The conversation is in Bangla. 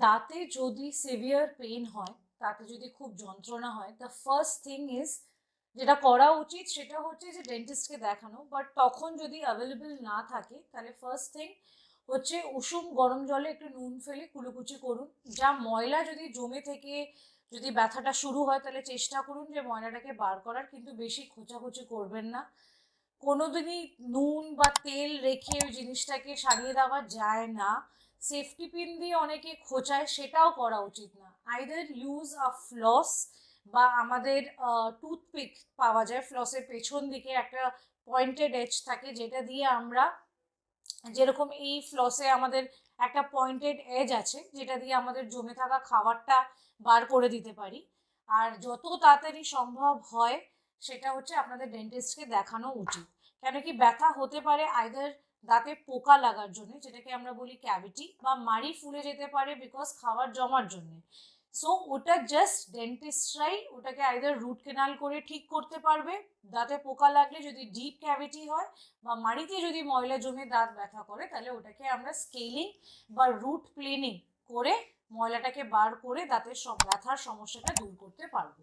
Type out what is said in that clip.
দাঁতে যদি সিভিয়ার পেইন হয়, দাঁতে যদি খুব যন্ত্রণা হয়, দ্য ফার্স্ট থিং ইজ যেটা করা উচিত সেটা হচ্ছে যে ডেন্টিস্টকে দেখানো। বাট তখন যদি অ্যাভেলেবল না থাকে তাহলে ফার্স্ট থিং হচ্ছে উষুম গরম জলে একটু নুন ফেলে কুলুকুচি করুন। যা ময়লা যদি জমে থেকে যদি ব্যথাটা শুরু হয় তাহলে চেষ্টা করুন যে ময়লাটাকে বার করার, কিন্তু বেশি খোঁচাখুচি করবেন না। কোনোদিনই নুন বা তেল রেখে ওই জিনিসটাকে সারিয়ে দেওয়া যায় না। সেফটি পিন দিয়ে অনেকে খোঁচায়, সেটাও করা উচিত না। আইদার ইউজ আ ফ্লস বা আমাদের টুথপিক পাওয়া যায়, ফ্লসের পেছন দিকে একটা পয়েন্টেড এজ থাকে যেটা দিয়ে আমরা, যেরকম এই ফ্লসে আমাদের একটা পয়েন্টেড এজ আছে যেটা দিয়ে আমাদের জমে থাকা খাবারটা বার করে দিতে পারি। আর যত তাড়াতাড়ি সম্ভব হয় সেটা হচ্ছে আপনাদের ডেন্টিস্টকে দেখানো উচিত। কেন কি ব্যথা হতে পারে আইদার দাঁতে পোকা লাগার জন্য, যেটাকে আমরা বলি ক্যাভিটি, বা মাড়ি ফুলে যেতে পারে বিকজ খাবার জমার জন্য। সো ওটা জাস্ট ডেন্টিস্টরাই ওটাকে আইদার রুট কেনাল করে ঠিক করতে পারবে। দাঁতে পোকা লাগলে যদি ডিপ ক্যাভিটি হয় বা মাড়িতে যদি ময়লা জমে দাঁত ব্যথা করে তাহলে ওটাকে আমরা স্কেলিং বা রুট প্লেনিং করে ময়লাটাকে বার করে দাঁতের সব ব্যথার সমস্যাটা দূর করতে পারবো।